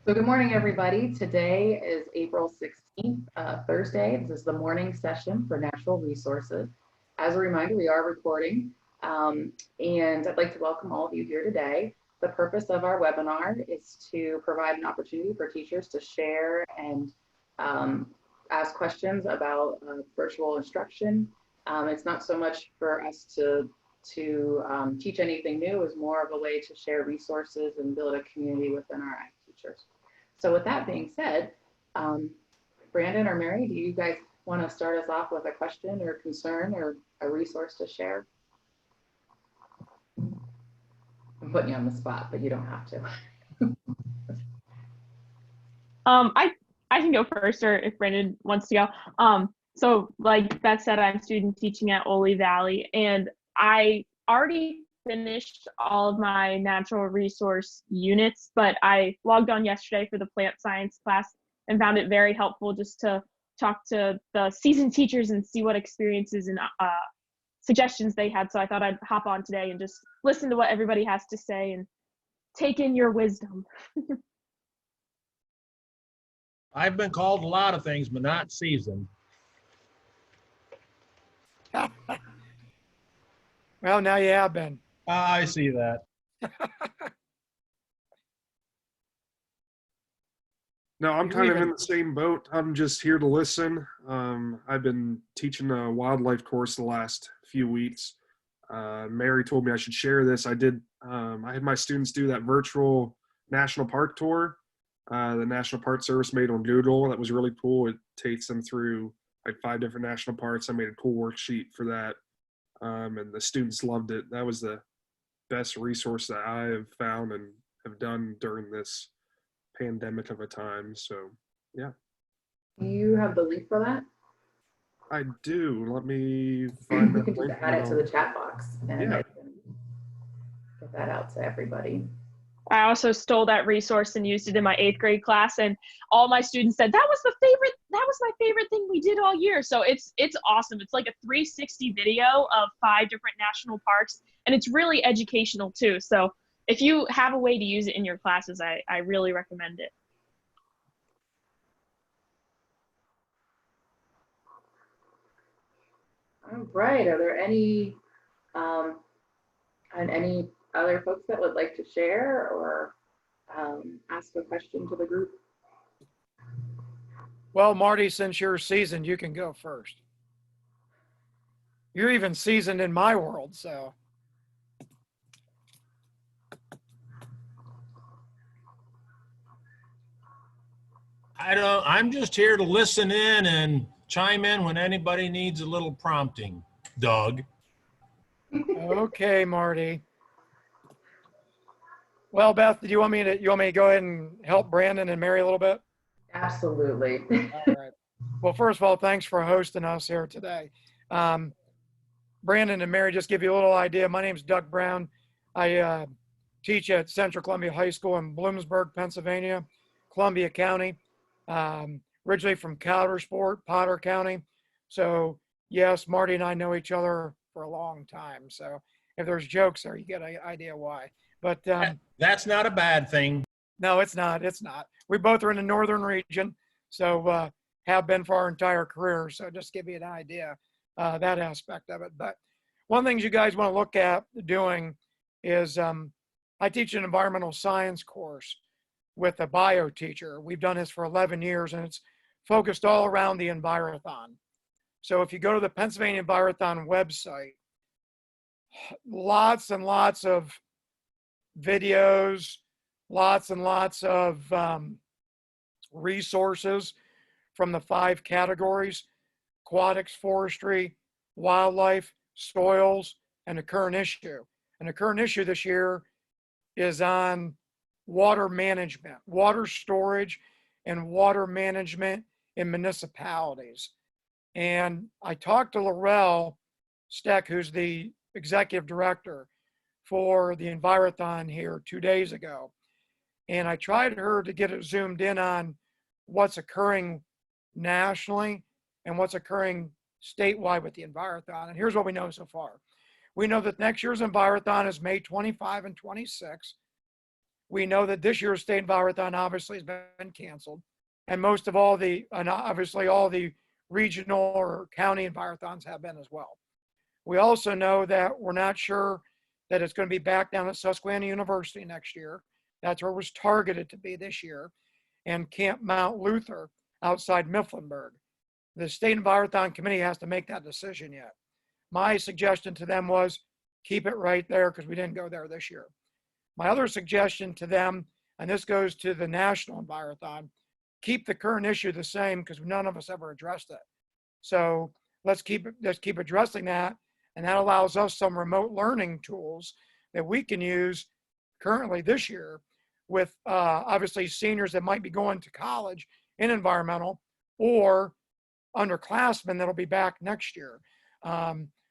So good morning, everybody. Today is April 16th, Thursday. This is the morning session for natural resources. As a reminder, we are recording, and I'd like to welcome all of you here today. The purpose of our webinar is to provide an opportunity for teachers to share and ask questions about virtual instruction. It's not so much for us to teach anything new, is more of a way to share resources and build a community within our ag teachers. So with that being said, Brandon or Mary, do you guys want to start us off with a question or concern or a resource to share? I'm putting you on the spot, but you don't have to. I can go first, or if Brandon wants to go. So like Beth said, I'm student teaching at Ole Valley, and I already finished all of my natural resource units, but I logged on yesterday for the plant science class and found it very helpful just to talk to the seasoned teachers and see what experiences and suggestions they had. So I thought I'd hop on today and just listen to what everybody has to say and take in your wisdom. I've been called a lot of things, but not seasoned. Well, now you have been. I see that. No, I'm You kind of even- in the same boat. I'm just here to listen. I've been teaching a wildlife course the last few weeks. Mary told me I should share this. I did. I had my students do that virtual national park tour. The National Park Service made on Doodle. That was really cool. It takes them through like 5 different national parks. I made a cool worksheet for that. And the students loved it. That was the best resource that I have found and have done during this pandemic of a time. So yeah. Do you have the link for that? I do. Let me find You that can just link. add it to the chat box and Yeah. I can get that out to everybody. I also stole that resource and used it in my 8th grade class, and all my students said that was my favorite thing we did all year. So it's awesome. It's like a 360 video of 5 different national parks, and it's really educational too. So if you have a way to use it in your classes, I really recommend it. All right. Are there any other folks that would like to share or ask a question to the group? Well, Marty, since you're seasoned, you can go first. You're even seasoned in my world, so. I'm just here to listen in and chime in when anybody needs a little prompting, Doug. Okay, Marty. Well, Beth, do you want me to go ahead and help Brandon and Mary a little bit? Absolutely. All right. Well, first of all, thanks for hosting us here today. Brandon and Mary, just give you a little idea. My name is Doug Brown. I teach at Central Columbia High School in Bloomsburg, Pennsylvania, Columbia County. Originally from Coudersport, Potter County. So yes, Marty and I know each other for a long time. So if there's jokes there, you get an idea why. But That's not a bad thing. no, it's not. It's not. We both are in the northern region, so have been for our entire career. So just give you an idea that aspect of it. But one of the things you guys want to look at doing is I teach an environmental science course with a bio teacher. We've done this for 11 years, and it's focused all around the Envirothon. So if you go to the Pennsylvania Envirothon website, lots and lots of videos, lots and lots of resources from the 5 categories: aquatics, forestry, wildlife, soils, and the current issue. And the current issue this year is on water management, water storage, and water management in municipalities. And I talked to Laurel Steck, who's the executive director for the Envirothon here 2 days ago. And I tried her to get it zoomed in on what's occurring nationally and what's occurring statewide with the Envirothon. And here's what we know so far. We know that next year's Envirothon is May 25 and 26. we know that this year's state environthon obviously has been canceled. And most of all and obviously all the regional or county environthons have been as well. We also know that we're not sure that it's going to be back down at Susquehanna University next year. That's where it was targeted to be this year. And Camp Mount Luther outside Mifflinburg. The State Environthon Committee has to make that decision yet. My suggestion to them was keep it right there because we didn't go there this year. My other suggestion to them, and this goes to the National Environthon, keep the current issue the same because none of us ever addressed it. So let's keep addressing that. And that allows us some remote learning tools that we can use currently this year with obviously seniors that might be going to college in environmental or underclassmen that'll be back next year.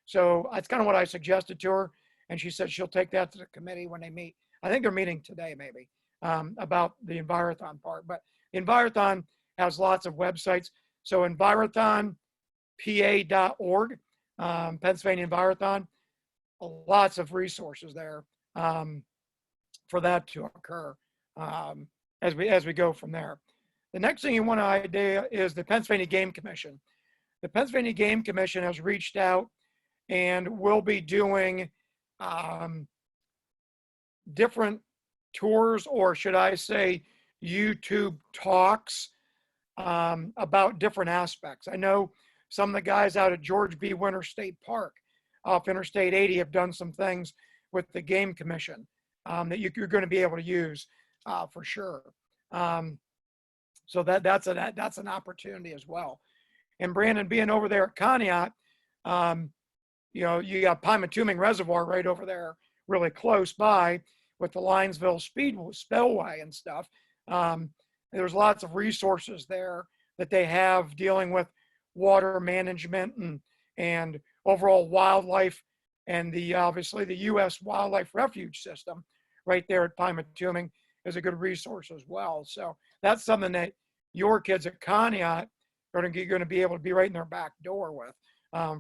So that's kind of what I suggested to her. And she said she'll take that to the committee when they meet. I think they're meeting today maybe about the Environthon part. But Environthon has lots of websites. So environthonpa.org, Pennsylvania Environthon, lots of resources there for that to occur as we go from there. The next thing you want to idea is the Pennsylvania Game Commission. The Pennsylvania Game Commission has reached out and will be doing different tours, or should I say YouTube talks about different aspects. I know some of the guys out at George B. Winter State Park off Interstate 80 have done some things with the Game Commission that you're going to be able to use for sure. So that's an opportunity as well. And Brandon, being over there at Conneaut, you know, you got Pymatuming Reservoir right over there, really close by with the Linesville Spillway and stuff. There's lots of resources there that they have dealing with water management and overall wildlife, and obviously the U.S. Wildlife Refuge System right there at Pymatuming is a good resource as well. So that's something that your kids at Conneaut are going to be able to be right in their back door with,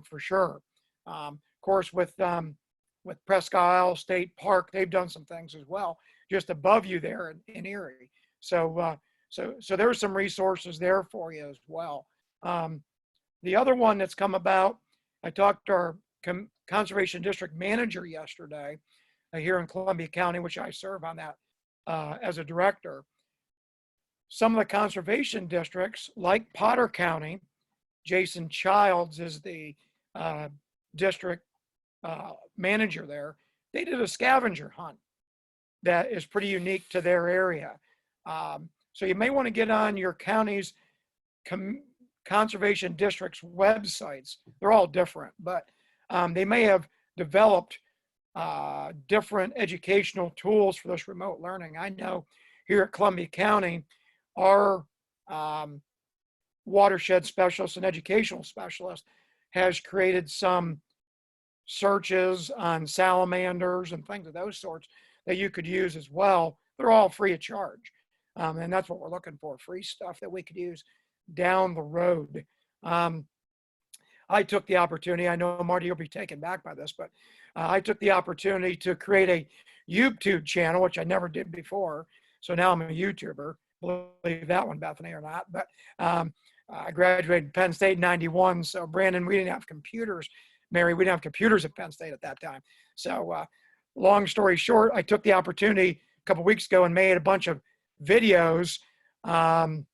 for sure. Of course, with Presque Isle State Park, they've done some things as well, just above you there in Erie. So there's some resources there for you as well. The other one that's come about, I talked to our Conservation District Manager yesterday here in Columbia County, which I serve on that as a director. Some of the conservation districts, like Potter County, Jason Childs is the district manager there. They did a scavenger hunt that is pretty unique to their area. So you may want to get on your county's conservation district's websites. They're all different, but they may have developed different educational tools for this remote learning. I know here at Columbia County, our watershed specialist and educational specialist has created some searches on salamanders and things of those sorts that you could use as well. They're all free of charge. And that's what we're looking for, free stuff that we could use down the road. I took the opportunity, I know Marty, you'll be taken back by this, but I took the opportunity to create a YouTube channel, which I never did before. So now I'm a YouTuber. Believe that one, Bethany, or not. But I graduated Penn State in '91. So Brandon, we didn't have computers. Mary, we didn't have computers at Penn State at that time. So long story short, I took the opportunity a couple weeks ago and made a bunch of videos on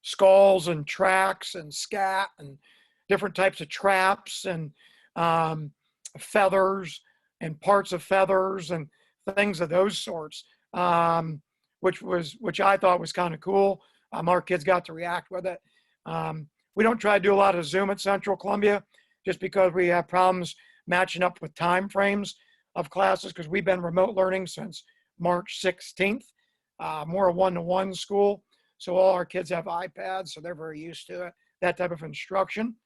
skulls and tracks and scat and different types of traps and feathers and parts of feathers and things of those sorts, which I thought was kind of cool. Our kids got to react with it. We don't try to do a lot of Zoom at Central Columbia just because we have problems matching up with time frames of classes because we've been remote learning since March 16th, more a one-to-one school. So all our kids have iPads, so they're very used to it, that type of instruction.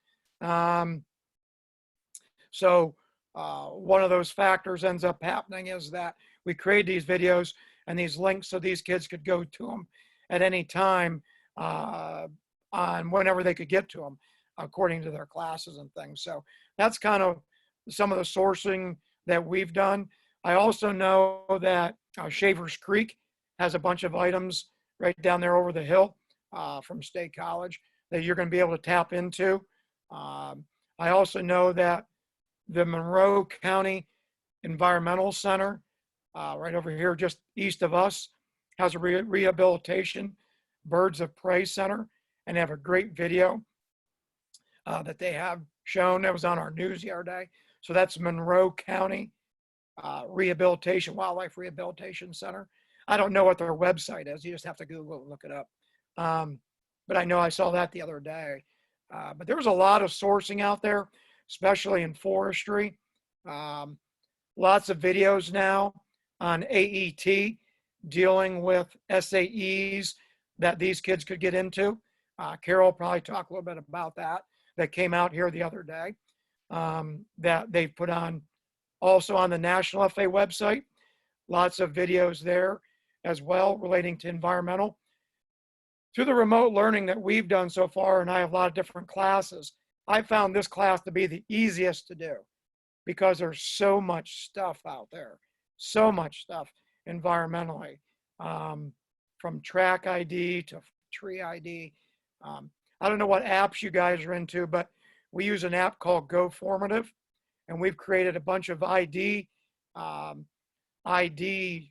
So one of those factors ends up happening is that we create these videos and these links so these kids could go to them at any time on whenever they could get to them according to their classes and things. So that's kind of some of the sourcing that we've done. I also know that Shavers Creek has a bunch of items right down there over the hill from State College that you're going to be able to tap into. I also know that the Monroe County Environmental Center, right over here just east of us, has a rehabilitation Birds of Prey Center, and they have a great video that they have shown that was on our news the other day. So that's Monroe County Wildlife Rehabilitation Center. I don't know what their website is. You just have to Google it and look it up. But I know I saw that the other day. But there's a lot of sourcing out there, especially in forestry. Lots of videos now on AET dealing with SAEs that these kids could get into. Carol will probably talk a little bit about that came out here the other day, that they've put on also on the National FA website. Lots of videos there as well relating to environmental. Through the remote learning that we've done so far, and I have a lot of different classes, I found this class to be the easiest to do because there's so much stuff out there, so much stuff environmentally, from track ID to tree ID. I don't know what apps you guys are into, but we use an app called GoFormative, and we've created a bunch of ID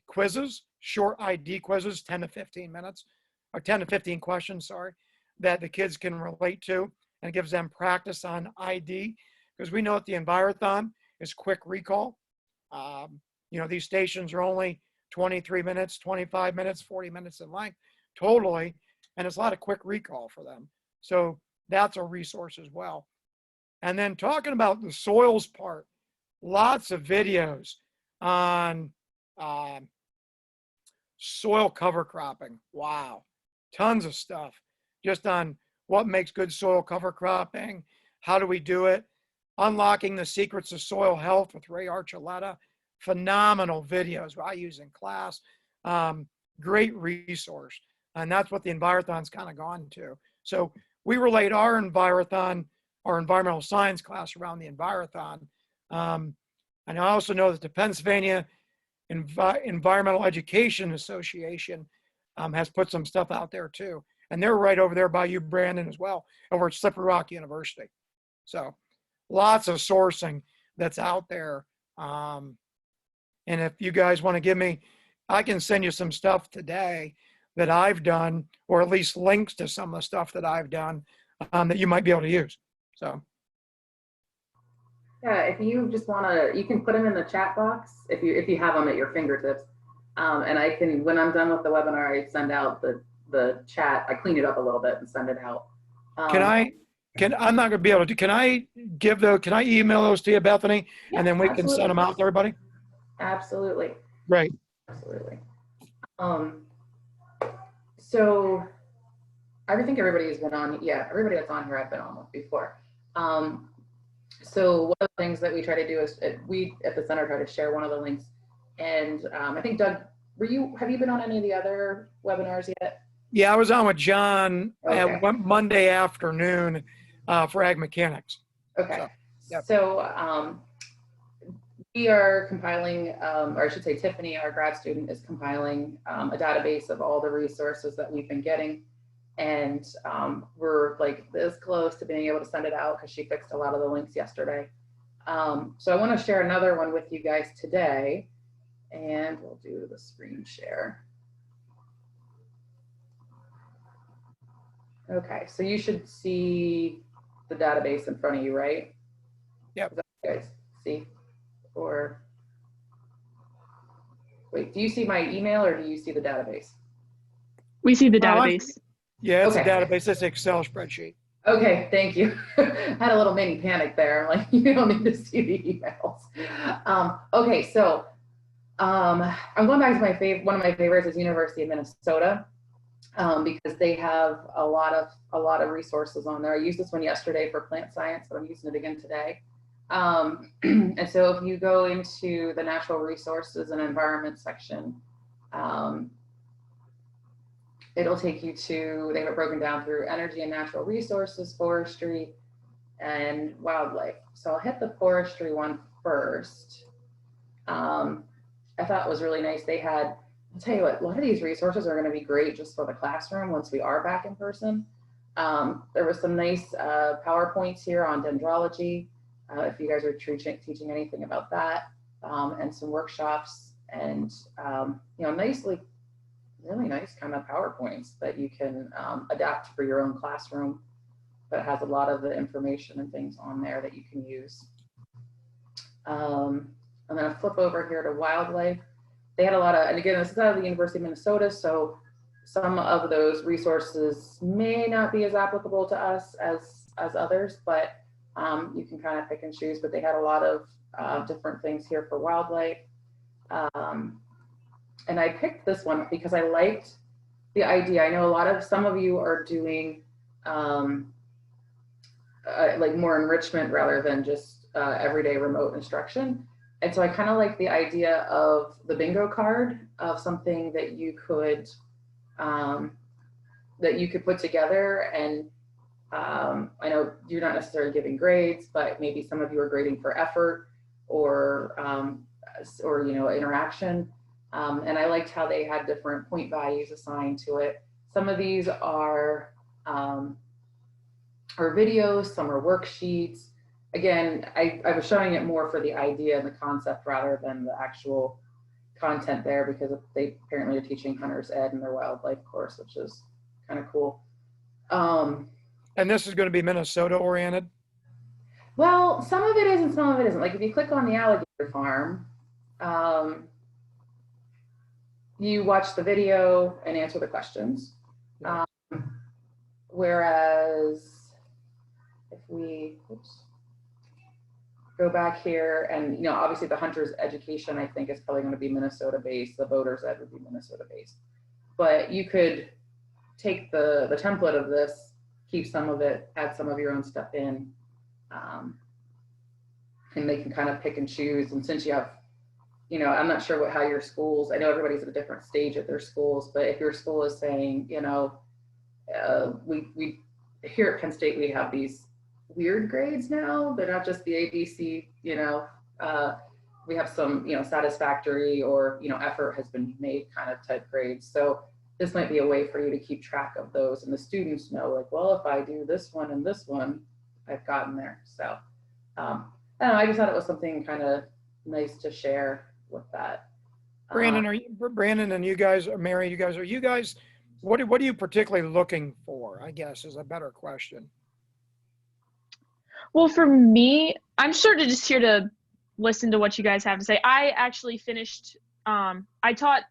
quizzes, short ID quizzes, 10 to 15 minutes, or 10 to 15 questions, sorry, that the kids can relate to, and it gives them practice on ID, because we know that the Envirothon is quick recall. These stations are only 23 minutes, 25 minutes, 40 minutes in length totally, and it's a lot of quick recall for them. So that's a resource as well. And then talking about the soils part, lots of videos on soil cover cropping. Wow, tons of stuff just on what makes good soil cover cropping, how do we do it, unlocking the secrets of soil health with Ray Archuleta. Phenomenal videos I use in class. Great resource. And that's what the Envirothon's kind of gone to. So we relate our Envirothon, our environmental science class around the Envirothon. And I also know that the Pennsylvania Environmental Education Association has put some stuff out there too. And they're right over there by you, Brandon, as well, over at Slippery Rock University. So lots of sourcing that's out there. And if you guys want to give me, I can send you some stuff today that I've done, or at least links to some of the stuff that I've done that you might be able to use. So. Yeah, if you just want to, you can put them in the chat box if you have them at your fingertips. And I can, when I'm done with the webinar, I send out the chat. I clean it up a little bit and send it out. I'm not going to be able to, can I email those to you, Bethany? Yeah, and then we can send them out to everybody? Absolutely. Right. Absolutely. So I think everybody has been on, everybody that's on here I've been on with before. So one of the things that we try to do is we at the center try to share one of the links. And I think Doug, have you been on any of the other webinars yet? Yeah, I was on with John Okay. Monday afternoon for Ag Mechanics. Okay. So, yep. So we are compiling, or I should say Tiffany, our grad student, is compiling a database of all the resources that we've been getting. And we're like this close to being able to send it out because she fixed a lot of the links yesterday. So I want to share another one with you guys today, and we'll do the screen share. Okay, so you should see the database in front of you, right? Yep. Is that what you guys see? Or wait, do you see my email or do you see the database? We see the database. Yeah, it's Okay. a database. It's an Excel spreadsheet. Okay, thank you. Had a little mini panic there. I'm like, you don't need to see the emails. Okay, so I'm going back to one of my favorites is University of Minnesota, because they have a lot of resources on there. I used this one yesterday for plant science, but I'm using it again today. And so if you go into the natural resources and environment section, it'll take you to, they have it broken down through energy and natural resources, forestry, and wildlife. So I'll hit the forestry one first. And I thought was really nice. They had, I'll tell you what, a lot of these resources are going to be great just for the classroom once we are back in person. There was some nice PowerPoints here on dendrology, if you guys are teaching anything about that, and some workshops, and nice, like really nice kind of PowerPoints that you can adapt for your own classroom, that has a lot of the information and things on there that you can use. I'm going to flip over here to wildlife. They had a lot of, and again, this is out of the University of Minnesota, so some of those resources may not be as applicable to us as others, but you can kind of pick and choose. But they had a lot of different things here for wildlife. And I picked this one because I liked the idea. I know some of you are doing like more enrichment rather than just everyday remote instruction. And so I kind of like the idea of the bingo card, of something that you could put together. And I know you're not necessarily giving grades, but maybe some of you are grading for effort or interaction. And I liked how they had different point values assigned to it. Some of these are videos, some are worksheets. Again, I was showing it more for the idea and the concept rather than the actual content there, because they apparently are teaching hunter's ed in their wildlife course, which is kind of cool. And this is going to be Minnesota oriented? Well, some of it is and some of it isn't. Like if you click on the alligator farm, you watch the video and answer the questions. Yeah. Whereas if we go back here, and obviously the hunter's education, I think, is probably going to be Minnesota based. The boater's ed would be Minnesota based. But you could take the template of this, keep some of it, add some of your own stuff in, and they can kind of pick and choose. And since you have, I'm not sure how your schools, I know everybody's at a different stage at their schools, but if your school is saying, we here at Penn State, we have these weird grades now. They're not just the ABC, we have some, satisfactory or, effort has been made kind of type grades. So this might be a way for you to keep track of those, and the students know, like, well, if I do this one and this one, I've gotten there. So I don't know, I just thought it was something kind of nice to share with that. Brandon and you guys, Mary, what are you particularly looking for, I guess, is a better question. Well, for me, I'm sort of just here to listen to what you guys have to say. I actually finished, I taught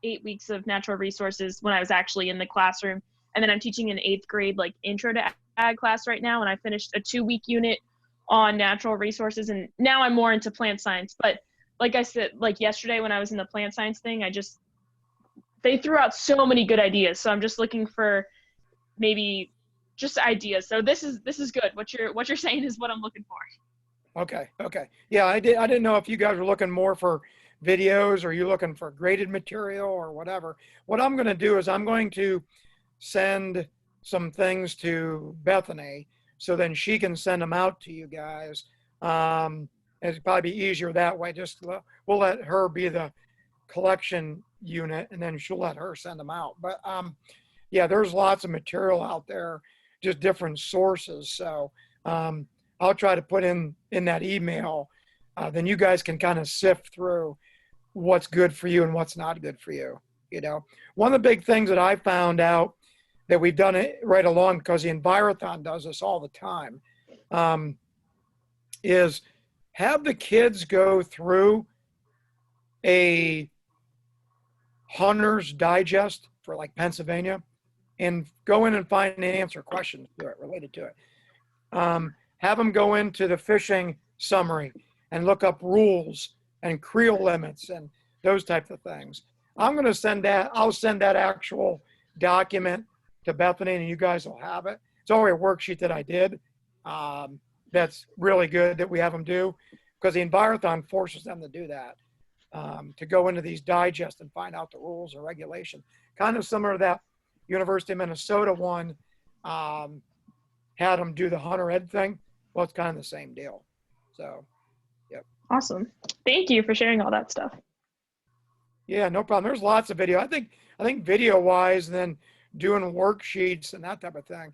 8 weeks of natural resources when I was actually in the classroom. And then I'm teaching an 8th grade, like intro to ag class right now. And I finished a 2-week unit on natural resources. And now I'm more into plant science. But like I said, like yesterday when I was in the plant science thing, they threw out so many good ideas. So I'm just looking for maybe just ideas. So this is good. What you're saying is what I'm looking for. Okay. Yeah, I didn't know if you guys were looking more for videos or you looking for graded material or whatever. What I'm going to do is I'm going to send some things to Bethany, so then she can send them out to you guys. It'd probably be easier that way. We'll let her be the collection unit, and then she'll let her send them out. But yeah, there's lots of material out there, just different sources. So I'll try to put in that email. Then you guys can kind of sift through what's good for you and what's not good for you. One of the big things that I found out that we've done it right along, because the Envirothon does this all the time, is have the kids go through a Hunter's Digest for like Pennsylvania and go in and find and answer questions to it, related to it. Have them go into the fishing summary and look up rules and creel limits and those types of things. I'll send that actual document to Bethany, and you guys will have it. It's already a worksheet that I did. That's really good that we have them do, because the Envirothon forces them to do that, to go into these digests and find out the rules and regulation. Kind of similar to that University of Minnesota one, had them do the hunter ed thing. Well, it's kind of the same deal. So, yep. Awesome. Thank you for sharing all that stuff. Yeah, no problem. There's lots of video. I think video wise, and then doing worksheets and that type of thing.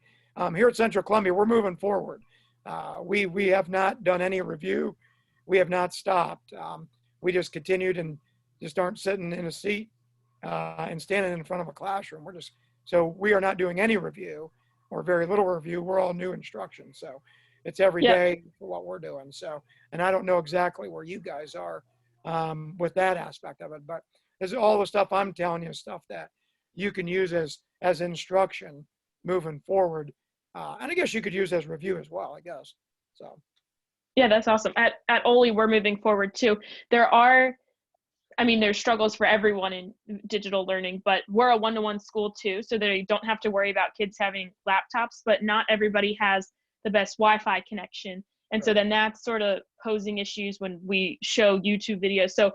Here at Central Columbia, we're moving forward. We have not done any review. We have not stopped. We just continued and just aren't sitting in a seat and standing in front of a classroom. So we are not doing any review or very little review. We're all new instruction. So it's every Yep. day for what we're doing. So, and I don't know exactly where you guys are with that aspect of it, but this is all the stuff I'm telling you, stuff that you can use as instruction moving forward. And I guess you could use as review as well, I guess. So. Yeah, that's awesome. At Ole, we're moving forward too. There's struggles for everyone in digital learning, but we're a one-to-one school too, so they don't have to worry about kids having laptops, but not everybody has the best Wi-Fi connection. And so then that's sort of posing issues when we show YouTube videos. So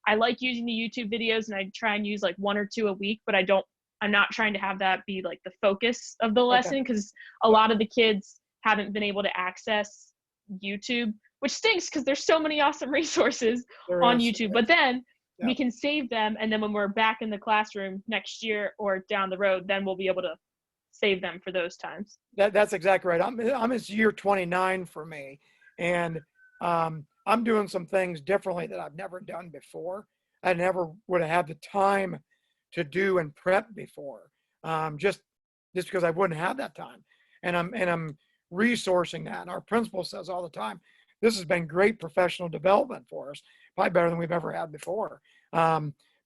I like using the YouTube videos, and I try and use like 1 or 2 a week, but I'm not trying to have that be like the focus of the lesson, because a lot of the kids haven't been able to access YouTube, which stinks because there's so many awesome resources on YouTube. But then we can save them, and then when we're back in the classroom next year or down the road, then we'll be able to save them for those times. That's exactly right. I'm it's year 29 for me, and I'm doing some things differently that I've never done before. I never would have had the time to do and prep before, just because I wouldn't have that time. And I'm resourcing that. And our principal says all the time, this has been great professional development for us, probably better than we've ever had before,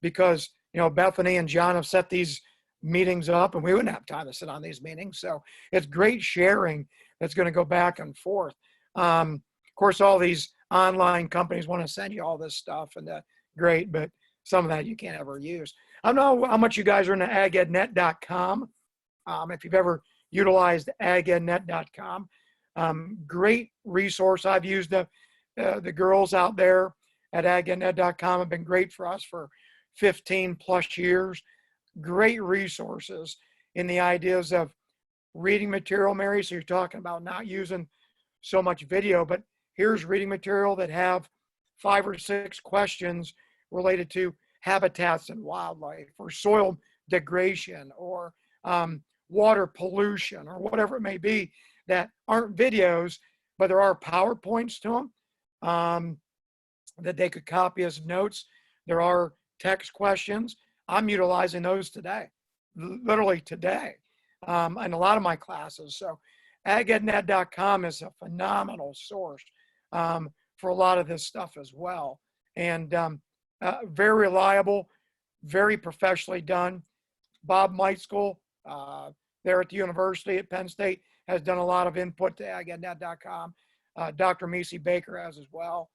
because Bethany and John have set these meetings up, and we wouldn't have time to sit on these meetings. So it's great sharing that's going to go back and forth. Of course, all these online companies want to send you all this stuff, and that's great, but some of that you can't ever use. I don't know how much you guys are into agednet.com. If you've ever utilized agednet.com, great resource. I've used the girls out there at agednet.com have been great for us for 15 plus years. Great resources in the ideas of reading material, Mary. So you're talking about not using so much video, but here's reading material that have 5 or 6 questions related to habitats and wildlife, or soil degradation, or water pollution, or whatever it may be, that aren't videos, but there are PowerPoints to them that they could copy as notes. There are text questions. I'm utilizing those today, literally today, in a lot of my classes. So agednet.com is a phenomenal source for a lot of this stuff as well. And very reliable, very professionally done. Bob Meitzel, there at the university at Penn State, has done a lot of input to agednet.com. Dr. Macy Baker has as well.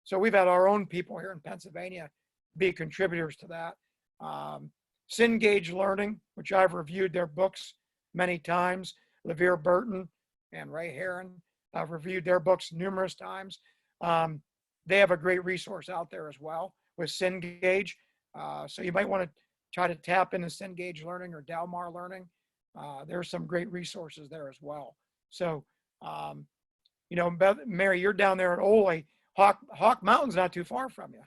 So we've had our own people here in Pennsylvania be contributors to that. Cengage Learning, which I've reviewed their books many times. LeVere Burton and Ray Heron, I've reviewed their books numerous times. They have a great resource out there as well with Cengage. So you might want to try to tap into Cengage Learning or Delmar Learning. There's some great resources there as well. So, Mary, you're down there at Ole. Hawk Mountain's not too far from you.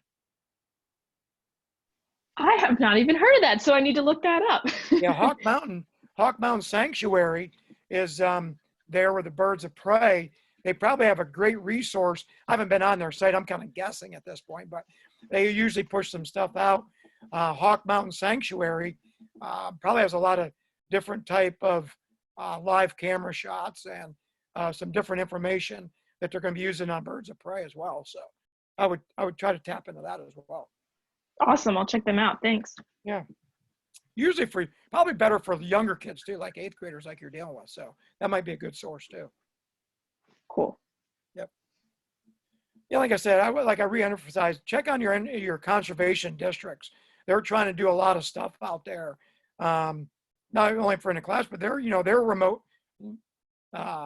I have not even heard of that, so I need to look that up. Yeah, Hawk Mountain Sanctuary is there with the birds of prey. They probably have a great resource. I haven't been on their site. I'm kind of guessing at this point, but they usually push some stuff out. Hawk Mountain Sanctuary probably has a lot of different type of live camera shots and some different information that they're going to be using on birds of prey as well. So I would try to tap into that as well. Awesome. I'll check them out. Thanks. Yeah. Usually probably better for the younger kids too, like 8th graders like you're dealing with. So that might be a good source too. Cool. Yep. Yeah, like I said, I reemphasize, check on your conservation districts. They're trying to do a lot of stuff out there. Not only for in the class, but they're remote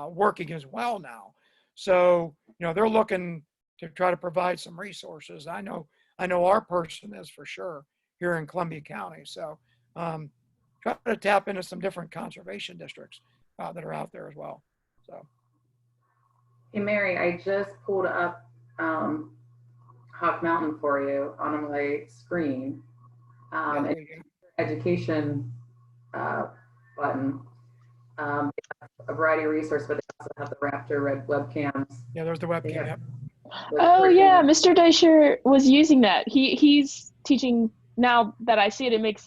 working as well now. So, they're looking to try to provide some resources. I know our person is for sure here in Columbia County. So try to tap into some different conservation districts that are out there as well. So. Hey, Mary, I just pulled up Hawk Mountain for you on my screen. Yeah, there And you go. education button. They have a variety of resources, but they also have the Raptor Red webcams. Yeah, there's the They webcam. have Yep. the Oh yeah, curriculum. Mr. Deisher was using that. He's teaching now that I see it.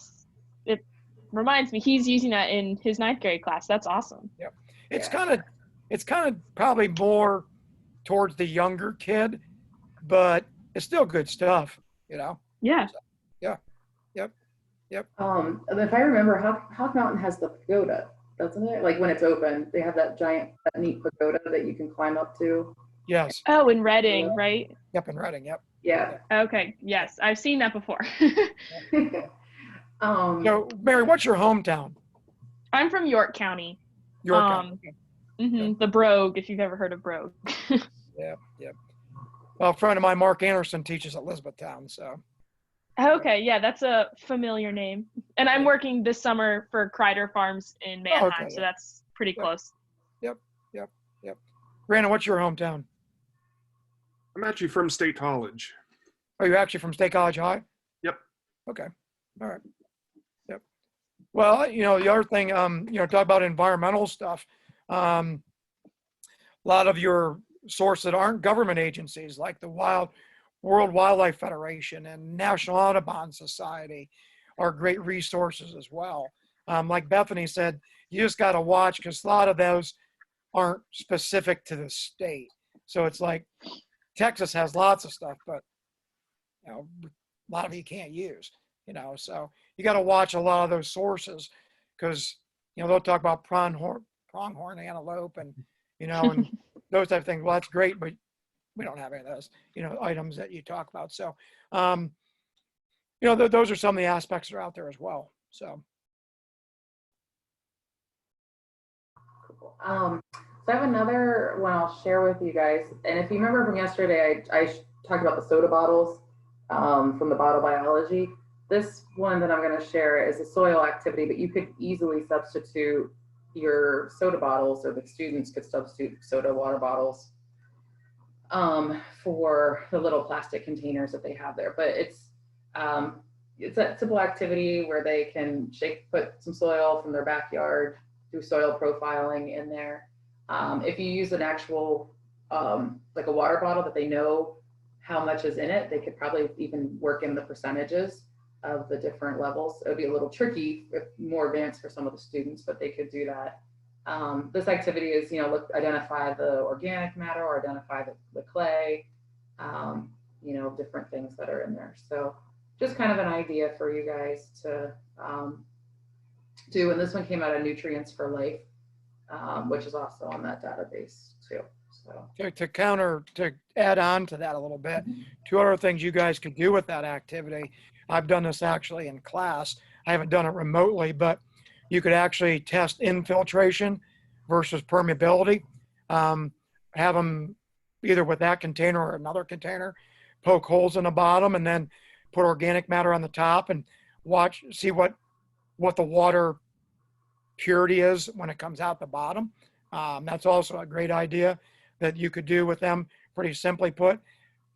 It reminds me he's using that in his ninth grade class. That's awesome. It's Yeah. kind of probably more towards the younger kid, but it's still good stuff, you know? Yeah. Yeah. Yep. Yep. And if I remember, Hawk Mountain has the pagoda, doesn't it? Like when it's open, they have that neat pagoda that you can climb up to. Yes. Oh, in Reading, right? Yep. In Reading. Yep. Yeah. Okay. Yes, I've seen that before. So, Mary, what's your hometown? I'm from York County. York County. The Brogue, if you've ever heard of Brogue. Yeah. Yep. Well, a friend of mine, Mark Anderson, teaches at Elizabethtown. So, Okay, yeah, that's a familiar name. And I'm working this summer for Kreider Farms in Mannheim, okay, so yeah. that's pretty Yep. close. Yep. Brandon, what's your hometown? I'm actually from State College. Are you actually from State College High? Yep. Okay. All right. Yep. Well, the other thing, talk about environmental stuff. A lot of your sources that aren't government agencies, like the World Wildlife Federation and National Audubon Society, are great resources as well. Like Bethany said, you just got to watch because a lot of those aren't specific to the state. So it's like Texas has lots of stuff, but a lot of it you can't use. So you got to watch a lot of those sources because they'll talk about pronghorn antelope and and those type of things. Well, that's great, but we don't have any of those items that you talk about. So those are some of the aspects that are out there as well. So So I have another one I'll share with you guys. And if you remember from yesterday, I talked about the soda bottles from the bottle biology. This one that I'm going to share is a soil activity, but you could easily substitute your soda bottles, or the students could substitute soda water bottles for the little plastic containers that they have there. But it's a simple activity where they can put some soil from their backyard, do soil profiling in there. If you use an actual, like a water bottle that they know how much is in it, they could probably even work in the percentages of the different levels. It would be a little tricky, more advanced for some of the students, but they could do that. This activity is, identify the organic matter or identify the clay, different things that are in there. So just kind of an idea for you guys to do. And this one came out of Nutrients for Life, which is also on that database too. So to add on to that a little bit, two other things you guys could do with that activity. I've done this actually in class. I haven't done it remotely, but you could actually test infiltration versus permeability. Have them either with that container or another container, poke holes in the bottom and then put organic matter on the top and see what the water purity is when it comes out the bottom. That's also a great idea that you could do with them, pretty simply put.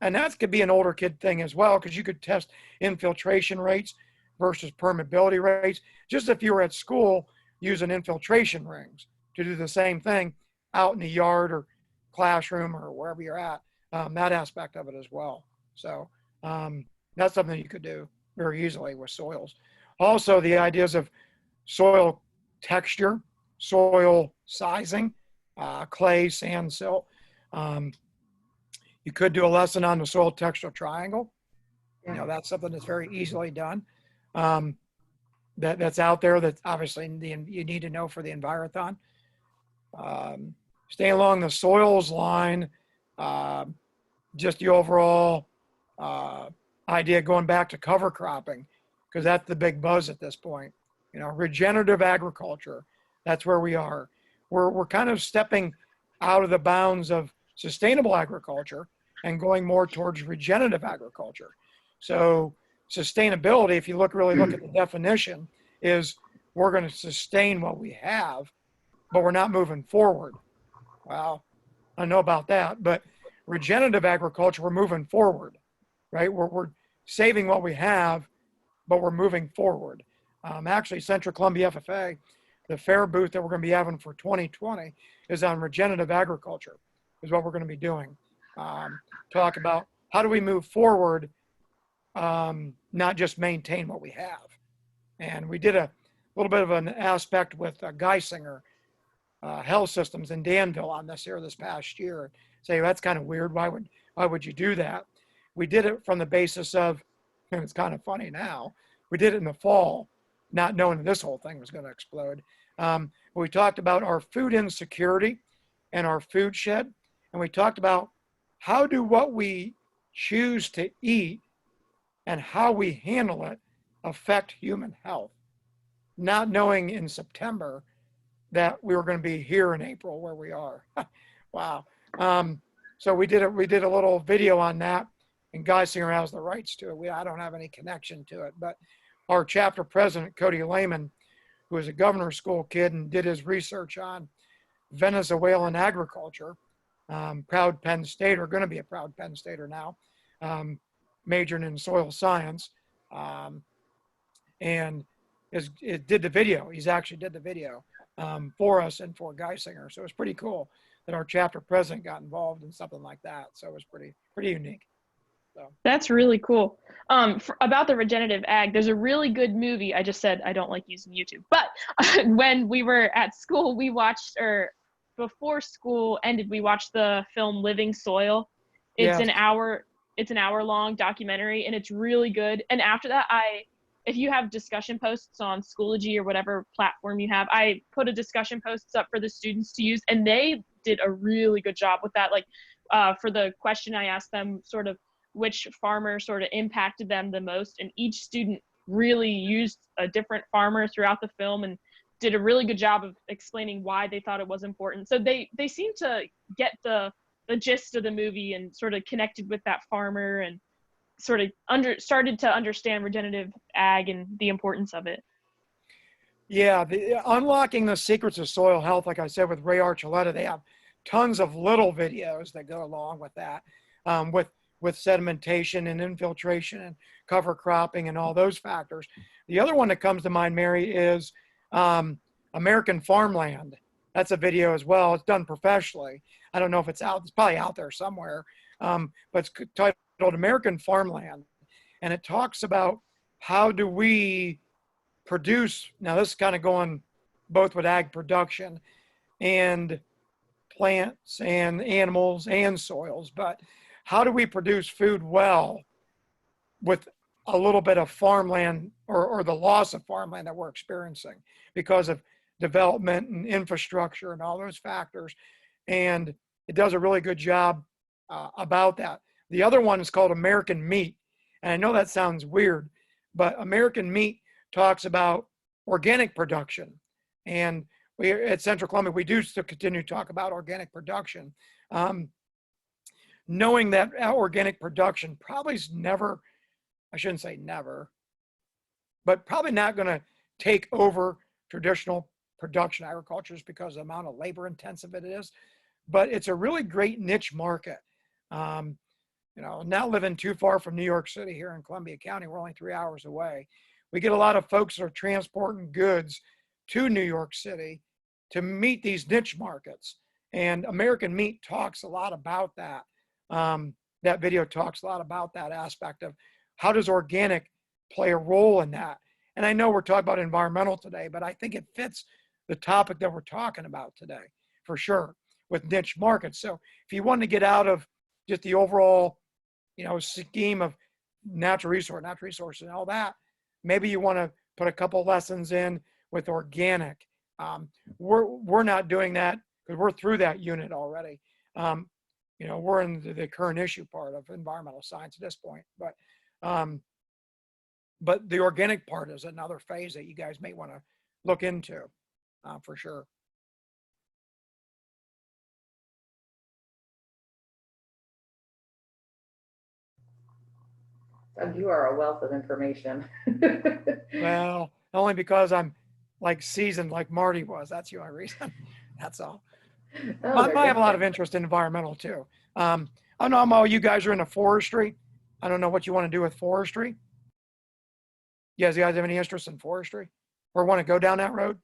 And that could be an older kid thing as well, because you could test infiltration rates versus permeability rates. Just if you were at school using infiltration rings to do the same thing out in the yard or classroom or wherever you're at, that aspect of it as well. So that's something you could do very easily with soils. Also, the ideas of soil texture, soil sizing, clay, sand, silt. You could do a lesson on the soil texture triangle. yeah. That's something that's very easily done. That's out there that obviously you need to know for the Envirothon. Stay along the soils line, just the overall idea going back to cover cropping, because that's the big buzz at this point. Regenerative agriculture, that's where we are. We're kind of stepping out of the bounds of sustainable agriculture and going more towards regenerative agriculture. So sustainability, if you really look at the definition, is we're going to sustain what we have, but we're not moving forward. Well, I know about that, but regenerative agriculture, we're moving forward. right? We're saving what we have, but we're moving forward. Actually, Central Columbia FFA, the fair booth that we're going to be having for 2020 is on regenerative agriculture, is what we're going to be doing. Talk about how do we move forward, not just maintain what we have. And we did a little bit of an aspect with Geisinger Health Systems in Danville on this past year. Say, that's kind of weird. Why would you do that? We did it from the basis of, and it's kind of funny now, we did it in the fall, not knowing this whole thing was going to explode. We talked about our food insecurity and our food shed. And we talked about how do what we choose to eat and how we handle it affect human health. Not knowing in September that we were going to be here in April where we are. Wow. So we did a little video on that, and Geisinger has the rights to it. I don't have any connection to it, but our chapter president, Cody Lehman, who was a governor's school kid and did his research on Venezuelan agriculture, proud Penn Stater, going to be a proud Penn Stater now, majoring in soil science, and it did the video. He's actually did the video for us and for Geisinger. So it was pretty cool that our chapter president got involved in something like that. So it was pretty unique. So. That's really cool. About the regenerative ag, there's a really good movie. I just said I don't like using YouTube, but when we were at school, we watched, or before school ended, we watched the film Living Soil. It's an hour long documentary, and it's really good. And after that, if you have discussion posts on Schoology or whatever platform you have, I put a discussion posts up for the students to use, and they did a really good job with that. Like for the question I asked them, sort of which farmer sort of impacted them the most, and each student really used a different farmer throughout the film and did a really good job of explaining why they thought it was important. So they seem to get the gist of the movie and sort of connected with that farmer and sort of started to understand regenerative ag and the importance of it. Yeah, unlocking the secrets of soil health, like I said, with Ray Archuleta, they have tons of little videos that go along with that, with sedimentation and infiltration and cover cropping and all those factors. The other one that comes to mind, Mary, is American Farmland. That's a video as well. It's done professionally. I don't know if it's out. It's probably out there somewhere, but it's titled American Farmland. And it talks about how do we produce, now this is kind of going both with ag production and plants and animals and soils, but how do we produce food well with a little bit of farmland or the loss of farmland that we're experiencing because of development and infrastructure and all those factors. And it does a really good job about that. The other one is called American Meat. And I know that sounds weird, but American Meat talks about organic production. And we at Central Columbia, we do still continue to talk about organic production. Knowing that organic production probably is never, I shouldn't say never, but probably not going to take over traditional production agriculture just because of the amount of labor intensive it is. But it's a really great niche market. Not living too far from New York City here in Columbia County, we're only 3 hours away. We get a lot of folks that are transporting goods to New York City to meet these niche markets. And American Meat talks a lot about that. That video talks a lot about that aspect of how does organic play a role in that. And I know we're talking about environmental today, but I think it fits the topic that we're talking about today for sure with niche markets. So if you want to get out of just the overall, scheme of natural resources and all that, maybe you want to put a couple lessons in with organic. We're not doing that because we're through that unit already. We're in the current issue part of environmental science at this point, but the organic part is another phase that you guys may want to look into for sure. You are a wealth of information. Well, only because I'm like seasoned like Marty was. That's the only reason. That's all. I have a lot of interest in environmental too. I know you guys are into forestry. I don't know what you want to do with forestry. You guys have any interest in forestry or want to go down that road?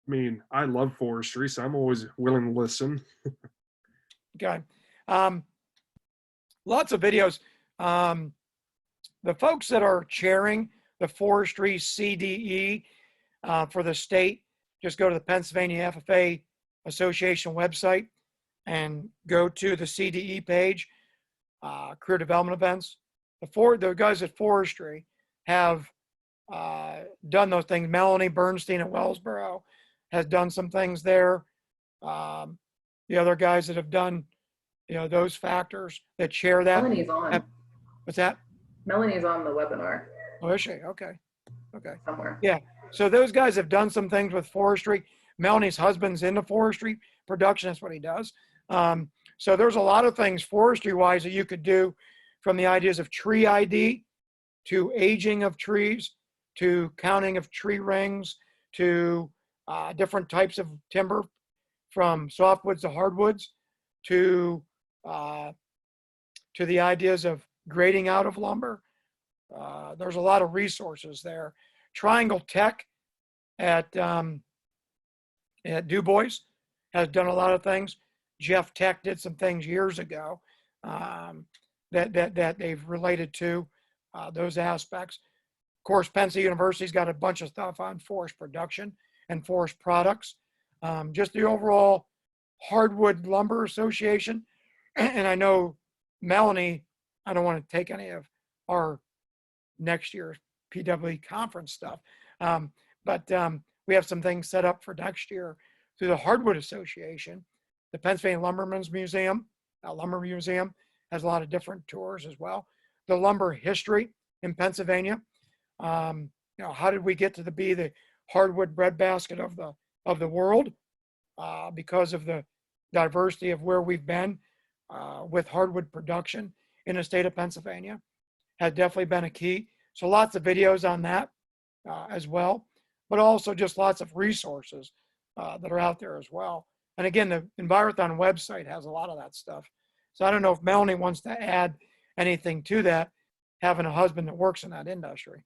I mean, I love forestry, so I'm always willing to listen. Okay. Lots of videos. The folks that are chairing the forestry CDE for the state, just go to the Pennsylvania FFA Association website and go to the CDE page, career development events. The guys at forestry have done those things. Melanie Bernstein at Wellsboro has done some things there. The other guys that have done, those factors that share that. Melanie's on. What's that? Melanie's on the webinar Oh, is she? Okay. Okay. somewhere. Yeah. So those guys have done some things with forestry. Melanie's husband's into forestry production. That's what he does. So there's a lot of things forestry wise that you could do, from the ideas of tree ID to aging of trees, to counting of tree rings, to different types of timber, from softwoods to hardwoods, to the ideas of grading out of lumber. There's a lot of resources there. Triangle Tech at Du Bois has done a lot of things. Jeff Tech did some things years ago that they've related to those aspects. Of course, Penn State University's got a bunch of stuff on forest production and forest products. Just the overall Hardwood Lumber Association. And I know Melanie, I don't want to take any of our next year's PWE conference stuff, but we have some things set up for next year through the Hardwood Association. The Pennsylvania Lumbermen's Museum, Lumber Museum, has a lot of different tours as well. The lumber history in Pennsylvania. How did we get to be the hardwood breadbasket of the world? Because of the diversity of where we've been with hardwood production in the state of Pennsylvania, has definitely been a key. So lots of videos on that as well, but also just lots of resources that are out there as well. And again, the Envirothon website has a lot of that stuff. So I don't know if Melanie wants to add anything to that, having a husband that works in that industry.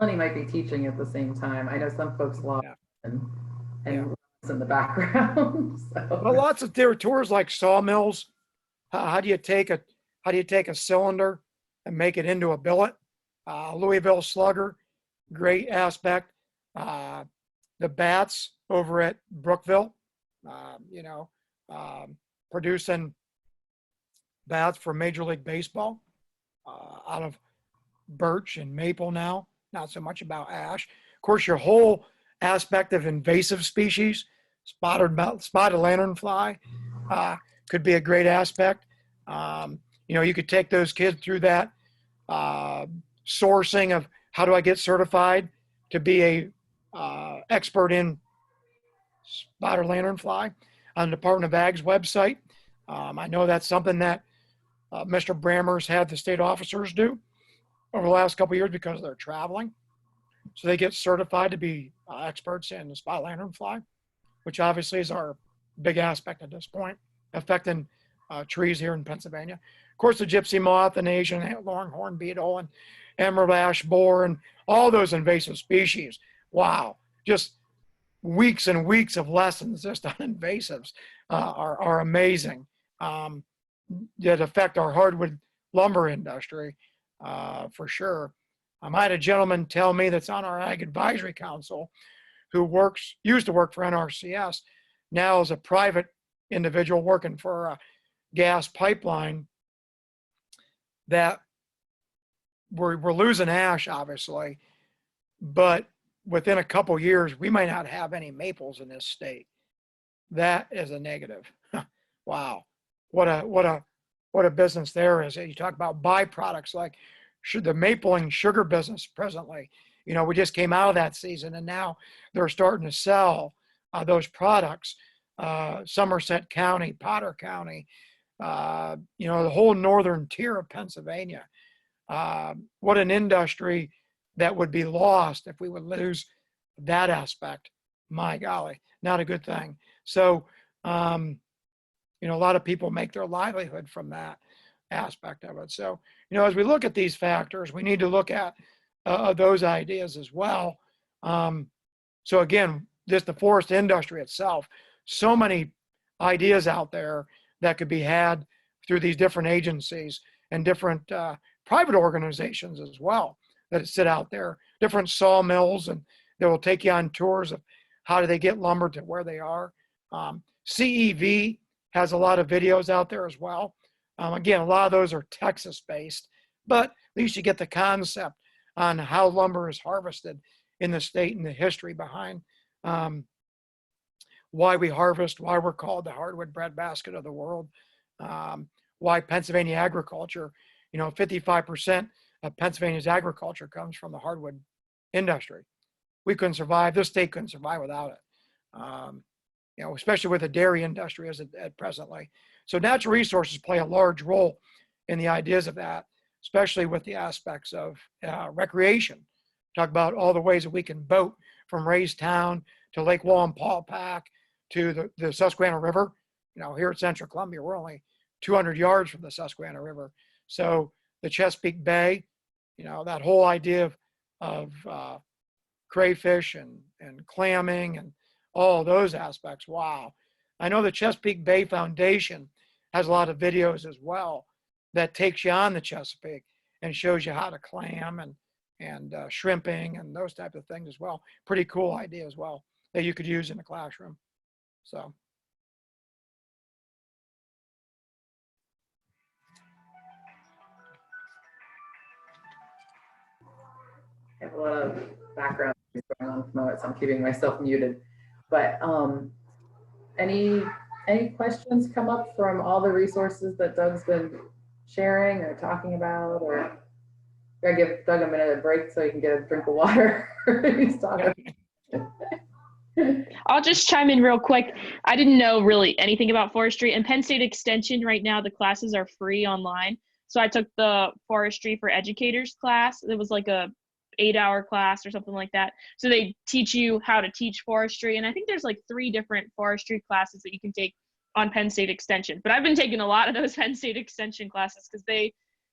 Melanie might be teaching at the same time. I know some folks log Yeah. and Yeah. in the background. So. Well, lots of there are tours like sawmills. How do you take a cylinder and make it into a billet? Louisville Slugger, great aspect. The bats over at Brookville, producing bats for Major League Baseball out of birch and maple now, not so much about ash. Of course, your whole aspect of invasive species, spotted lanternfly, could be a great aspect. You could take those kids through that sourcing of how do I get certified to be a expert in spotted lanternfly on the Department of Ag's website. I know that's something that Mr. Brammer's had the state officers do over the last couple of years because they're traveling. So they get certified to be experts in the spotted lanternfly, which obviously is our big aspect at this point, affecting trees here in Pennsylvania. Of course, the gypsy moth and Asian longhorn beetle and emerald ash borer and all those invasive species. Wow, just weeks and weeks of lessons just on invasives are amazing that affect our hardwood lumber industry for sure. I had a gentleman tell me that's on our Ag Advisory Council who used to work for NRCS, now is a private individual working for a gas pipeline, that we're losing ash, obviously, but within a couple years, we might not have any maples in this state. That is a negative. Wow. What a business there is. You talk about byproducts like the maple and sugar business presently. We just came out of that season and now they're starting to sell those products. Somerset County, Potter County, the whole northern tier of Pennsylvania. what an industry that would be lost if we would lose that aspect. My golly, not a good thing. So, you know, a lot of people make their livelihood from that aspect of it. So, you know, as we look at these factors, we need to look at those ideas as well. So again, just the forest industry itself, so many ideas out there that could be had through these different agencies and different private organizations as well that sit out there, different sawmills, and they will take you on tours of how do they get lumber to where they are. CEV has a lot of videos out there as well. Again, a lot of those are Texas based, but at least you get the concept on how lumber is harvested in the state and the history behind why we harvest, why we're called the hardwood breadbasket of the world, why Pennsylvania agriculture, you know, 55% of Pennsylvania's agriculture comes from the hardwood industry. We couldn't survive, this state couldn't survive without it. You know, especially with the dairy industry as it presently. So natural resources play a large role in the ideas of that, especially with the aspects of recreation. Talk about all the ways that we can boat from Raystown to Lake Wallenpaupack to the Susquehanna River. You know, here at Central Columbia, we're only 200 yards from the Susquehanna River. So the Chesapeake Bay, you know, that whole idea of crayfish and clamming and all those aspects. Wow. I know the Chesapeake Bay Foundation has a lot of videos as well that takes you on the Chesapeake and shows you how to clam and shrimping and those type of things as well. Pretty cool idea as well that you could use in the classroom. So. I have a lot of background noise going on at the moment, so I'm keeping myself muted. But any questions come up from all the resources that Doug's been sharing or talking about? Or I give Doug a minute of break so he can get a drink of water. He's talking. I'll just chime in real quick. I didn't know really anything about forestry, and Penn State Extension right now, the classes are free online. So I took the Forestry for Educators class. It was like a 8-hour class or something like that. So they teach you how to teach forestry. And I think there's like 3 different forestry classes that you can take on Penn State Extension. But I've been taking a lot of those Penn State Extension classes because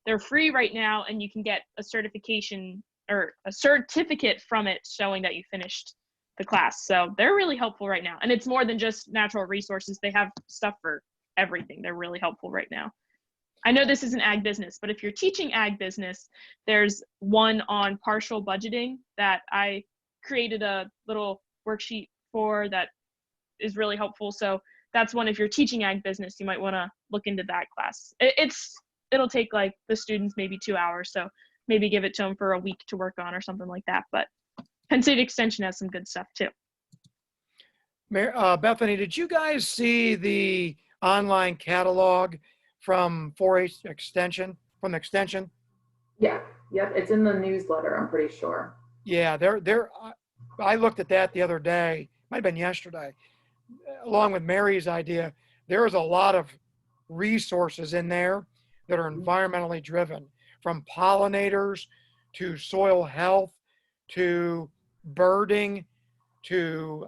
they're free right now, and you can get a certification or a certificate from it showing that you finished the class. So they're really helpful right now. And it's more than just natural resources. They have stuff for everything. They're really helpful right now. I know this isn't ag business, but if you're teaching ag business, there's one on partial budgeting that I created a little worksheet for that is really helpful. So that's one, if you're teaching ag business, you might want to look into that class. It'll take like the students maybe 2 hours. So maybe give it to them for a week to work on or something like that. But Penn State Extension has some good stuff too. Bethany, did you guys see the online catalog from 4-H Extension, from the Extension? Yeah, yep, it's in the newsletter, I'm pretty sure. Yeah, I looked at that the other day, might have been yesterday, along with Mary's idea. There's a lot of resources in there that are environmentally driven, from pollinators to soil health to birding to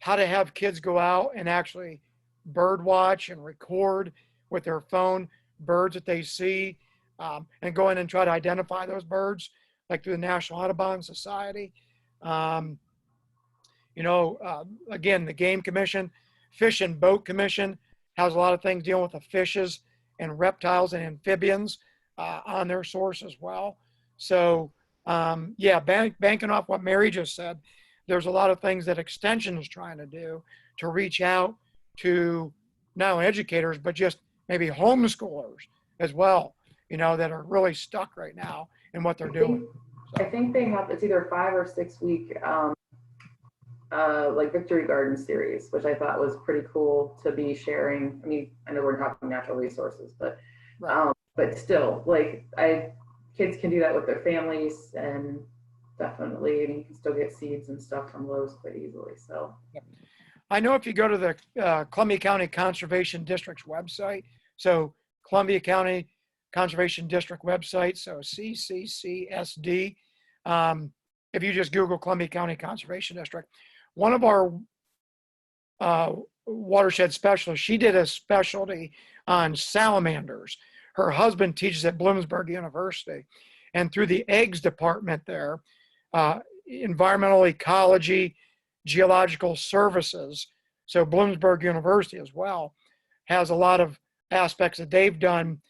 how to have kids go out and actually bird watch and record with their phone birds that they see, and go in and try to identify those birds, like through the National Audubon Society. You know, again, the Game Commission, Fish and Boat Commission has a lot of things dealing with the fishes and reptiles and amphibians on their source as well. So yeah, banking off what Mary just said, there's a lot of things that Extension is trying to do to reach out to not only educators, but just maybe homeschoolers as well, you know, that are really stuck right now in what they're doing. I think they have, it's either 5 or 6 week like Victory Garden series, which I thought was pretty cool to be sharing. I mean, I know we're talking natural resources, but still, like, kids can do that with their families, and definitely, I mean, you can still get seeds and stuff from Lowe's quite easily. So I know if you go to the Columbia County Conservation District's website, so Columbia County Conservation District website, so CCCSD. If you just Google Columbia County Conservation District, one of our watershed specialists, she did a specialty on salamanders. Her husband teaches at Bloomsburg University, and through the eggs department there, environmental ecology, geological services, so Bloomsburg University as well, has a lot of aspects that they've done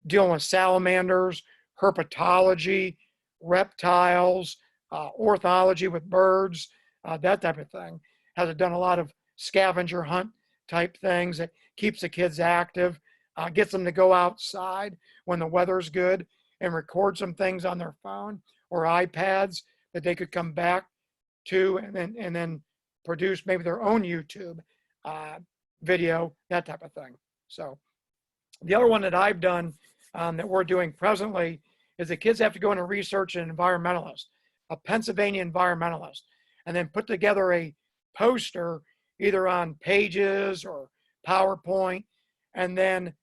dealing with salamanders, herpetology, reptiles, ornithology with birds, that type of thing. Has done a lot of scavenger hunt type things that keeps the kids active, gets them to go outside when the weather's good and record some things on their phone or iPads that they could come back to and then produce maybe their own YouTube video, that type of thing. So the other one that I've done that we're doing presently is the kids have to go in and research an environmentalist, a Pennsylvania environmentalist, and then put together a poster either on Pages or PowerPoint, and then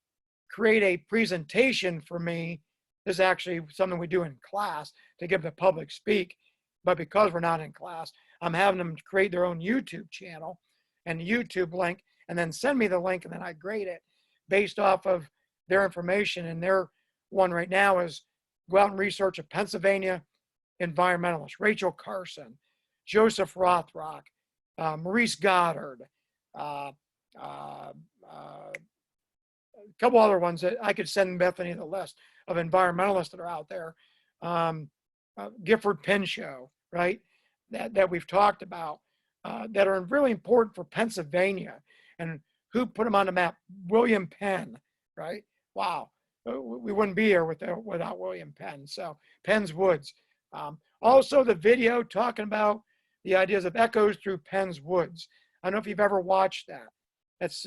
create a presentation for me. This is actually something we do in class to give the public speak, but because we're not in class, I'm having them create their own YouTube channel and YouTube link, and then send me the link, and then I grade it based off of their information. And their one right now is go out and research a Pennsylvania environmentalist, Rachel Carson, Joseph Rothrock, Maurice Goddard, a couple other ones that I could send Bethany the list of environmentalists that are out there. Gifford Pinchot, right? That we've talked about, that are really important for Pennsylvania. And who put them on the map? William Penn, right? Wow. We wouldn't be here without William Penn. So Penn's Woods. Also the video talking about the ideas of echoes through Penn's Woods. I don't know if you've ever watched that. It's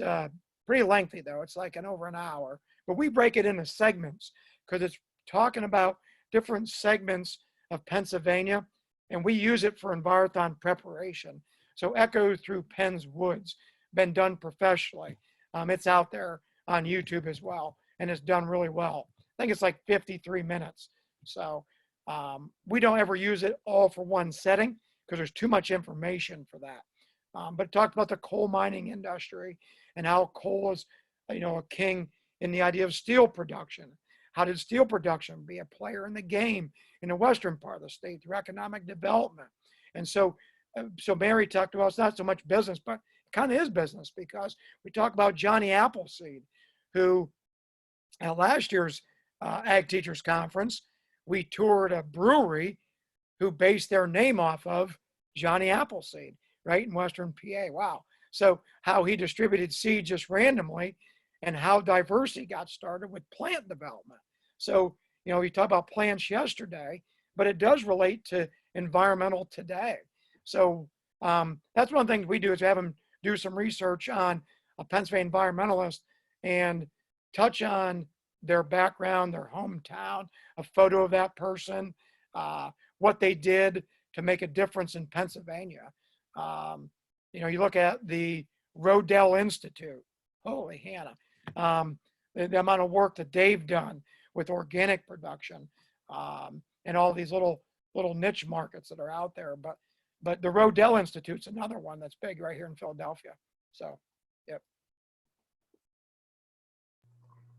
pretty lengthy though. It's like over an hour, but we break it into segments because it's talking about different segments of Pennsylvania, and we use it for Envirothon preparation. So Echo Through Penn's Woods, been done professionally. It's out there on YouTube as well, and it's done really well. I think it's like 53 minutes. So we don't ever use it all for one setting because there's too much information for that. But it talked about the coal mining industry and how coal is, a king in the idea of steel production. How did steel production be a player in the game in the western part of the state through economic development? And so Mary talked about, it's not so much business, but it kind of is business, because we talk about Johnny Appleseed, who at last year's Ag Teachers Conference, we toured a brewery who based their name off of Johnny Appleseed, right, in Western PA. Wow. So how he distributed seed just randomly, and how diversity got started with plant development. So, we talked about plants yesterday, but it does relate to environmental today. So that's one of the things we do, is have them do some research on a Pennsylvania environmentalist and touch on their background, their hometown, a photo of that person, what they did to make a difference in Pennsylvania. You look at the Rodell Institute, holy Hannah, the amount of work that they've done with organic production, and all these little niche markets that are out there. But the Rodell Institute's another one that's big right here in Philadelphia. So, yep.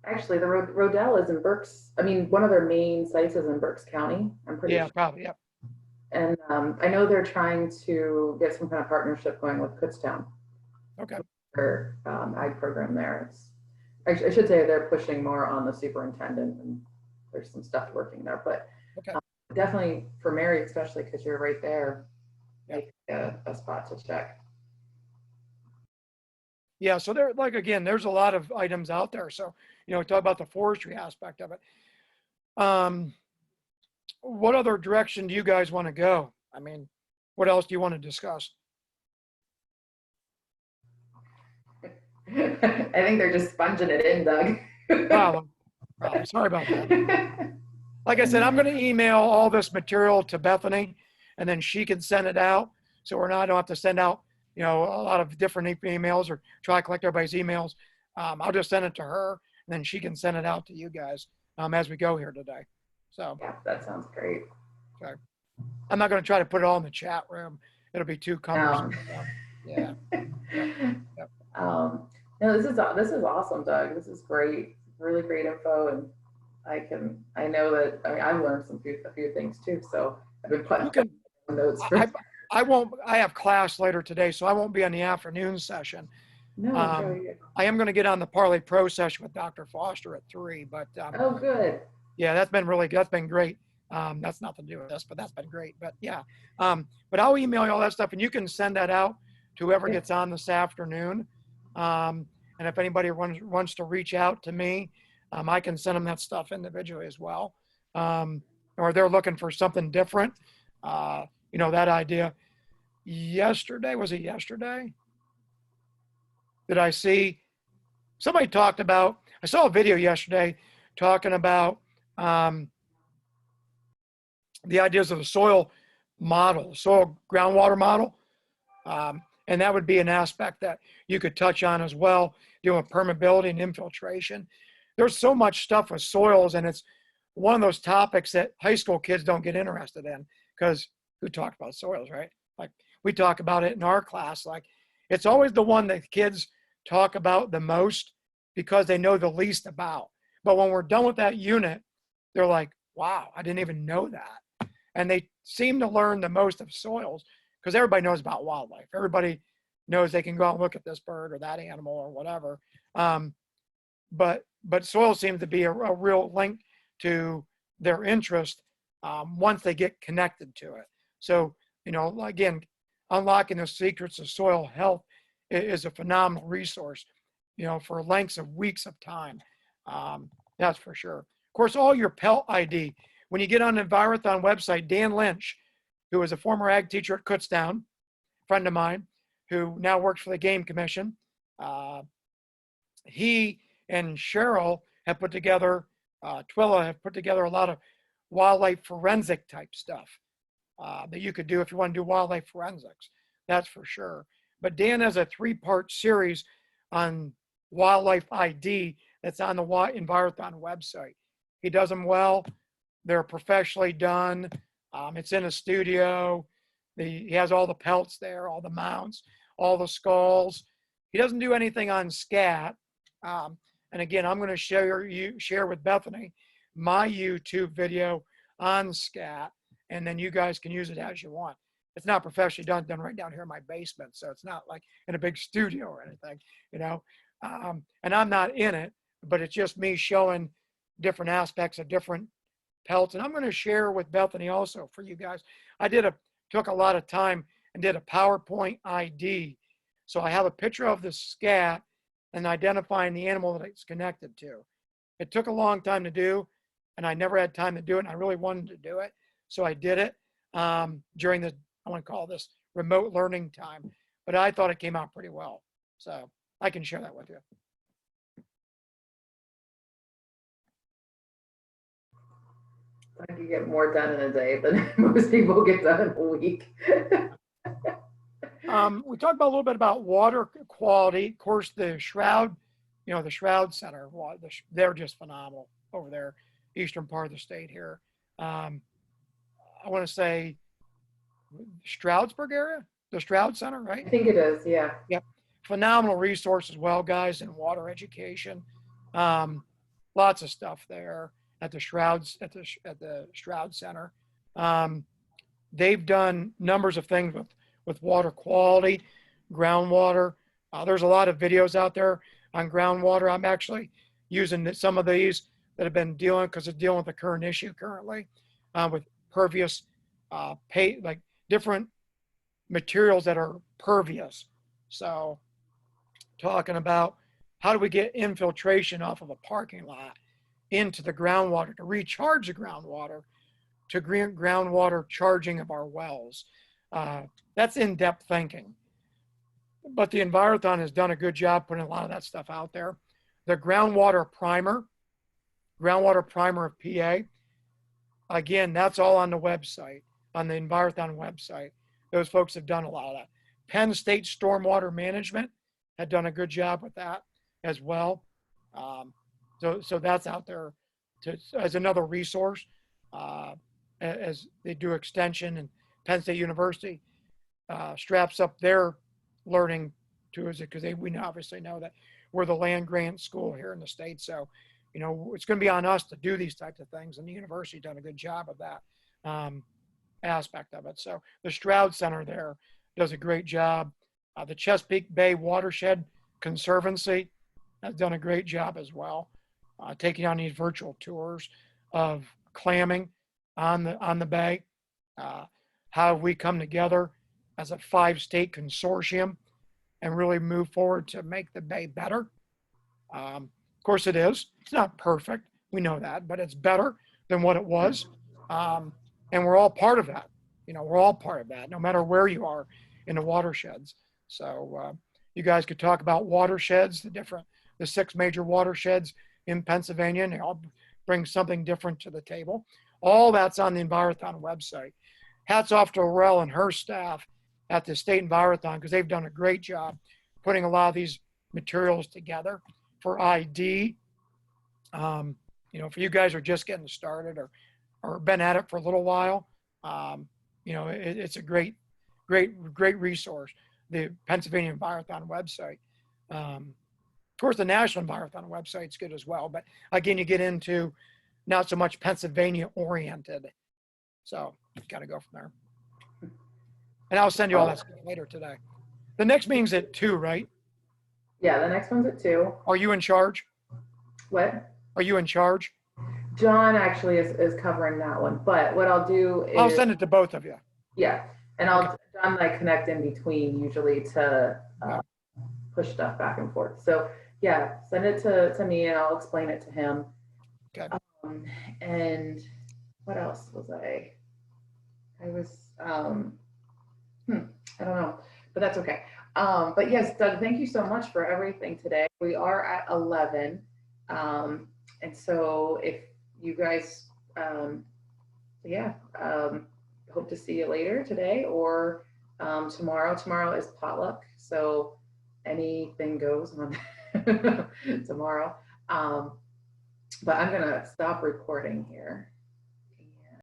Actually, the Rodell is in Berks. I mean, one of their main sites is in Berks County. I'm pretty sure. Probably, yep. And I know they're trying to get some kind of partnership going with Kutztown. Okay. Their ag program there. I should say they're pushing more on the superintendent, and there's some stuff working there. But okay. Definitely for Mary, especially because you're right there, Yep. a spot to check. Yeah, so there's a lot of items out there. So, talk about the forestry aspect of it. What other direction do you guys want to go? I mean, what else do you want to discuss? I think they're just sponging it in, Doug. Problem. Sorry about that. Like I said, I'm going to email all this material to Bethany, and then she can send it out. So I don't have to send out, a lot of different emails or try to collect everybody's emails. I'll just send it to her, and then she can send it out to you guys as we go here today. So Yeah, that sounds great. I'm not going to try to put it all in the chat room. It'll be too cumbersome. Um, Yeah. Yep. No, this is awesome, Doug. This is great, really great info, and I know that I've learned a few things too. So I've been putting You can, notes for. I have class later today, so I won't be on the afternoon session. No, go ahead. I am going to get on the Parlay Pro session with Dr. Foster at 3, but Oh, good. yeah, that's been really good. That's been great. That's nothing to do with this, but that's been great. But yeah, but I'll email you all that stuff, and you can send that out to whoever gets on this afternoon. And if anybody wants to reach out to me, I can send them that stuff individually as well. Or they're looking for something different. That idea. Was it yesterday? Did I see somebody talked about, I saw a video yesterday talking about the ideas of the soil model, soil groundwater model. And that would be an aspect that you could touch on as well, dealing with permeability and infiltration. There's so much stuff with soils, and it's one of those topics that high school kids don't get interested in, because who talked about soils, right? Like, we talk about it in our class. Like, it's always the one that kids talk about the most because they know the least about. But when we're done with that unit, they're like, wow, I didn't even know that. And they seem to learn the most of soils because everybody knows about wildlife. Everybody knows they can go out and look at this bird or that animal or whatever. But soil seems to be a real link to their interest once they get connected to it. So, again, unlocking the secrets of soil health is a phenomenal resource, for lengths of weeks of time. That's for sure. Of course, all your pelt ID. When you get on the Envirothon website, Dan Lynch, who was a former ag teacher at Kutztown, friend of mine, who now works for the Game Commission, he and Cheryl have put together, Twilla have put together a lot of wildlife forensic type stuff that you could do if you want to do wildlife forensics. That's for sure. But Dan has a 3-part series on wildlife ID that's on the Envirothon website. He does them well. They're professionally done. It's in a studio. He has all the pelts there, all the mounts, all the skulls. He doesn't do anything on scat. And again, I'm going to share with Bethany my YouTube video on scat, and then you guys can use it as you want. It's not professionally done right down here in my basement, so it's not like in a big studio or anything, and I'm not in it, but it's just me showing different aspects of different pelts. And I'm going to share with Bethany also for you guys. I took a lot of time and did a PowerPoint ID. So I have a picture of the scat and identifying the animal that it's connected to. It took a long time to do, and I never had time to do it, and I really wanted to do it. So I did it during I want to call this remote learning time, but I thought it came out pretty well. So I can share that with you. I think you get more done in a day than most people get done in a week. We talked a little bit about water quality. Of course, the Shroud, the Shroud Center, they're just phenomenal over there, eastern part of the state here. I want to say Stroudsburg area, the Shroud Center, right? I think it is, yeah. Yep. Phenomenal resource as well, guys, in water education. Lots of stuff there at the Shroud Center. They've done numbers of things with water quality, groundwater. There's a lot of videos out there on groundwater. I'm actually using some of these that have been dealing with the current issue currently with pervious, like different materials that are pervious. So talking about how do we get infiltration off of a parking lot into the groundwater to recharge the groundwater to groundwater charging of our wells. That's in-depth thinking. But the Envirothon has done a good job putting a lot of that stuff out there. The groundwater primer of PA, again, that's all on the website, on the Envirothon website. Those folks have done a lot of that. Penn State Stormwater Management had done a good job with that as well. So that's out there as another resource as they do extension, and Penn State University straps up their learning to us because we obviously know that we're the land grant school here in the state. So, you know, it's going to be on us to do these types of things, and the university done a good job of that aspect of it. So the Stroud Center there does a great job. The Chesapeake Bay Watershed Conservancy has done a great job as well, taking on these virtual tours of clamming on the bay. How have we come together as a 5-state consortium and really move forward to make the bay better? Of course it is. It's not perfect. We know that, but it's better than what it was. And we're all part of that. You know, we're all part of that, no matter where you are in the watersheds. So you guys could talk about watersheds, the 6 major watersheds in Pennsylvania, and they all bring something different to the table. All that's on the Envirothon website. Hats off to Aurel and her staff at the State Envirothon, because they've done a great job putting a lot of these materials together for ID. You know, if you guys are just getting started or been at it for a little while, you know, it's a great resource. The Pennsylvania Envirothon website. Of course, the National Envirothon website's good as well. But again, you get into not so much Pennsylvania oriented. So got to go from there. And I'll send you all that stuff later today. The next meeting's at 2, right? Yeah, the next one's at 2. Are you in charge? What? Are you in charge? John actually is covering that one, but what I'll do is I'll send it to both of you. yeah, and John and I connect in between usually to push stuff back and forth. So yeah, send it to me and I'll explain it to him. Okay. And what else was I was I don't know, but that's okay. But yes, Doug, thank you so much for everything today. We are at 11. And so if you guys, hope to see you later today or tomorrow. Tomorrow is potluck, so anything goes on tomorrow. But I'm gonna stop recording here.